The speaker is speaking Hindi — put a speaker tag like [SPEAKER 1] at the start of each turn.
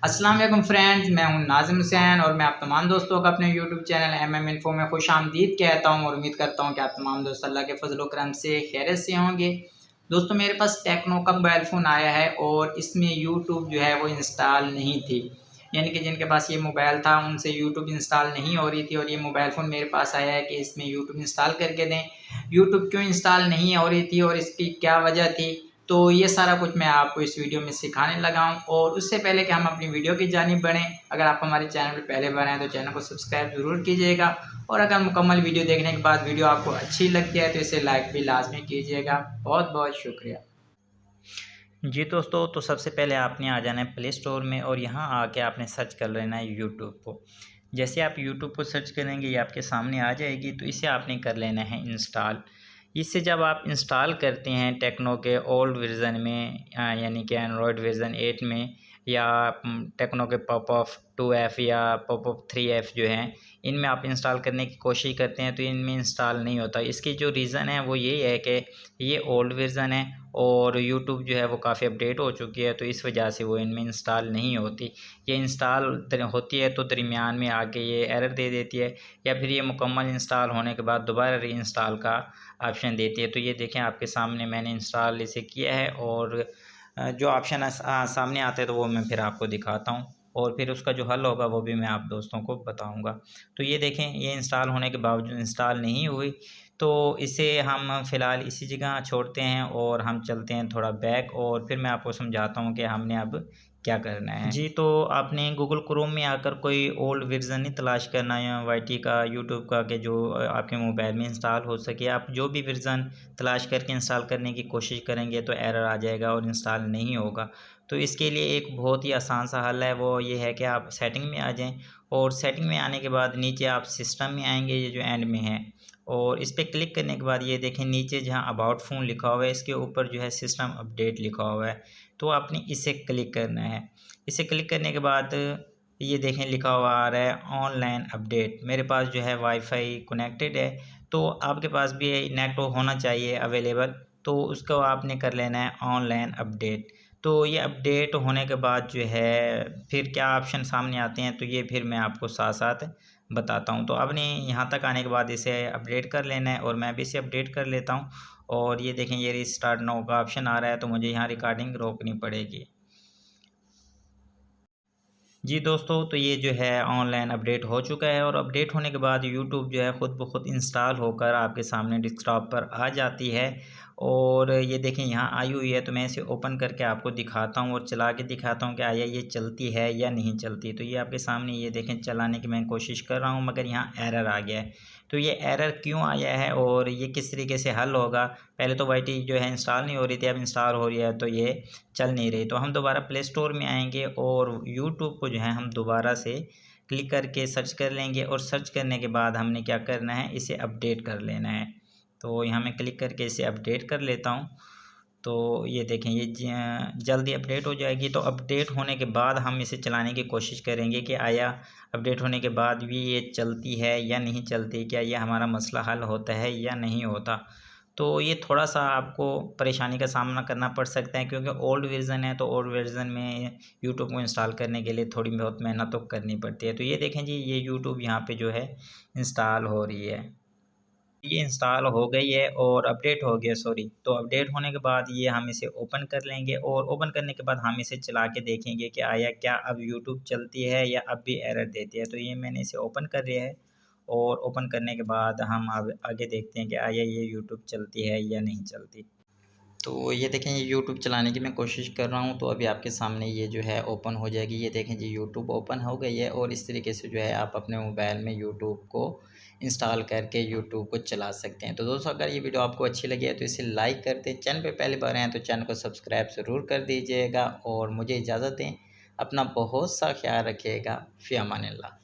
[SPEAKER 1] अस्सलाम वालेकुम फ्रेंड्स, मैं हूं नाज़िम हुसैन और मैं आप तमाम दोस्तों का अपने यूट्यूब चैनल MM इन्फो में खुशामदीद कहता हूं और उम्मीद करता हूं कि आप तमाम दोस्त अल्लाह के फजल करम से खैरियत से होंगे। दोस्तों, मेरे पास टेक्नो का मोबाइल फ़ोन आया है और इसमें यूट्यूब जो है वो इंस्टॉल नहीं थी, यानी कि जिनके पास ये मोबाइल था उनसे यूट्यूब इंस्टॉल नहीं हो रही थी और ये मोबाइल फ़ोन मेरे पास आया है कि इसमें यूट्यूब इंस्टॉल करके दें। यूट्यूब क्यों इंस्टॉल नहीं हो रही थी और इसकी क्या वजह थी, तो ये सारा कुछ मैं आपको इस वीडियो में सिखाने लगा हूँ। और उससे पहले कि हम अपनी वीडियो की जानिब बढ़ें, अगर आप हमारे चैनल पर पहले बार आए तो चैनल को सब्सक्राइब ज़रूर कीजिएगा और अगर मुकम्मल वीडियो देखने के बाद वीडियो आपको अच्छी लगती है तो इसे लाइक भी लाजमी कीजिएगा। बहुत बहुत शुक्रिया।
[SPEAKER 2] जी दोस्तों, तो सबसे पहले आपने आ जाना है प्ले स्टोर में और यहाँ आके आपने सर्च कर लेना है यूट्यूब को। जैसे आप यूट्यूब को सर्च करेंगे ये आपके सामने आ जाएगी, तो इसे आपने कर लेना है इंस्टॉल। इससे जब आप इंस्टॉल करते हैं टेक्नो के ओल्ड वर्ज़न में यानी कि एंड्रॉयड वर्ज़न 8 में या टेक्नो के पॉपअप 2F या पॉपअप 3F जो हैं, इनमें आप इंस्टॉल करने की कोशिश करते हैं तो इनमें इंस्टॉल नहीं होता। इसकी जो रीज़न है वो यही है कि ये ओल्ड वर्ज़न है और यूट्यूब जो है वो काफ़ी अपडेट हो चुकी है, तो इस वजह से वो इनमें इंस्टॉल नहीं होती। ये इंस्टॉल होती है तो दरमियान में आके ये एरर दे देती है या फिर ये मुकम्मल इंस्टॉल होने के बाद दोबारा री इंस्टॉल का ऑप्शन देती है। तो ये देखें आपके सामने मैंने इंस्टॉल इसे किया है और जो ऑप्शन सामने आते हैं तो वो मैं फिर आपको दिखाता हूँ और फिर उसका जो हल होगा वो भी मैं आप दोस्तों को बताऊँगा। तो ये देखें ये इंस्टॉल होने के बावजूद इंस्टॉल नहीं हुई, तो इसे हम फ़िलहाल इसी जगह छोड़ते हैं और हम चलते हैं थोड़ा बैक और फिर मैं आपको समझाता हूँ कि हमने अब क्या करना है। जी, तो आपने गूगल क्रोम में आकर कोई ओल्ड वर्ज़न नहीं तलाश करना या वाईटी का, यूट्यूब का, कि जो आपके मोबाइल में इंस्टॉल हो सके। आप जो भी वर्ज़न तलाश करके इंस्टॉल करने की कोशिश करेंगे तो एरर आ जाएगा और इंस्टॉल नहीं होगा। तो इसके लिए एक बहुत ही आसान सा हल है, वो ये है कि आप सेटिंग में आ जाएँ और सेटिंग में आने के बाद नीचे आप सिस्टम में आएँगे, ये जो एंड में है, और इस पे क्लिक करने के बाद ये देखें नीचे जहाँ अबाउट फ़ोन लिखा हुआ है इसके ऊपर जो है सिस्टम अपडेट लिखा हुआ है, तो आपने इसे क्लिक करना है। इसे क्लिक करने के बाद ये देखें लिखा हुआ आ रहा है ऑनलाइन अपडेट। मेरे पास जो है वाईफ़ाई कनेक्टेड है, तो आपके पास भी नेट होना चाहिए अवेलेबल, तो उसको आपने कर लेना है ऑनलाइन अपडेट। तो ये अपडेट होने के बाद जो है फिर क्या ऑप्शन सामने आते हैं तो ये फिर मैं आपको साथ-साथ बताता हूँ। तो आपने यहाँ तक आने के बाद इसे अपडेट कर लेना है और मैं भी इसे अपडेट कर लेता हूँ और ये देखें ये रिस्टार्ट नाउ का ऑप्शन आ रहा है, तो मुझे यहाँ रिकॉर्डिंग रोकनी पड़ेगी। जी दोस्तों, तो ये जो है ऑनलाइन अपडेट हो चुका है और अपडेट होने के बाद यूट्यूब जो है ख़ुद ब खुद इंस्टॉल होकर आपके सामने डेस्कटॉप पर आ जाती है और ये देखें यहाँ आई हुई है, तो मैं इसे ओपन करके आपको दिखाता हूँ और चला के दिखाता हूँ कि आया ये चलती है या नहीं चलती। तो ये आपके सामने ये देखें चलाने की मैं कोशिश कर रहा हूँ मगर यहाँ एरर आ गया है। तो ये एरर क्यों आया है और ये किस तरीके से हल होगा? पहले तो वाईटी जो है इंस्टॉल नहीं हो रही थी, अब इंस्टॉल हो रही है तो ये चल नहीं रही। तो हम दोबारा प्ले स्टोर में आएँगे और यूट्यूब को जो है हम दोबारा से क्लिक करके सर्च कर लेंगे और सर्च करने के बाद हमने क्या करना है, इसे अपडेट कर लेना है। तो यहाँ मैं क्लिक करके इसे अपडेट कर लेता हूँ। तो ये देखें ये जल्दी अपडेट हो जाएगी। तो अपडेट होने के बाद हम इसे चलाने की कोशिश करेंगे कि आया अपडेट होने के बाद भी ये चलती है या नहीं चलती, क्या ये हमारा मसला हल होता है या नहीं होता। तो ये थोड़ा-सा आपको परेशानी का सामना करना पड़ सकता है क्योंकि ओल्ड वर्ज़न है, तो ओल्ड वर्ज़न में यूट्यूब को इंस्टॉल करने के लिए थोड़ी बहुत मेहनत तो करनी पड़ती है। तो ये देखें जी ये यूट्यूब यहाँ पे जो है इंस्टॉल हो रही है। ये इंस्टॉल हो गई है और अपडेट हो गया, सॉरी। तो अपडेट होने के बाद ये हम इसे ओपन कर लेंगे और ओपन करने के बाद हम इसे चला के देखेंगे कि आया क्या अब यूट्यूब चलती है या अब भी एरर देती है। तो ये मैंने इसे ओपन कर लिया है और ओपन करने के बाद हम अब आगे देखते हैं कि आया ये यूट्यूब चलती है या नहीं चलती। तो ये देखें ये यूट्यूब चलाने की मैं कोशिश कर रहा हूँ, तो अभी आपके सामने ये जो है ओपन हो जाएगी। ये देखें जी यूट्यूब ओपन हो गई है और इस तरीके से जो है आप अपने मोबाइल में यूट्यूब को इंस्टॉल करके यूट्यूब को चला सकते हैं। तो दोस्तों अगर ये वीडियो आपको अच्छी लगी है तो इसे लाइक कर दें, चैनल पे पहली बार आए हैं तो चैनल को सब्सक्राइब ज़रूर कर दीजिएगा और मुझे इजाज़त दें। अपना बहुत सा ख्याल रखिएगा। फ़ी अमानिल्लाह।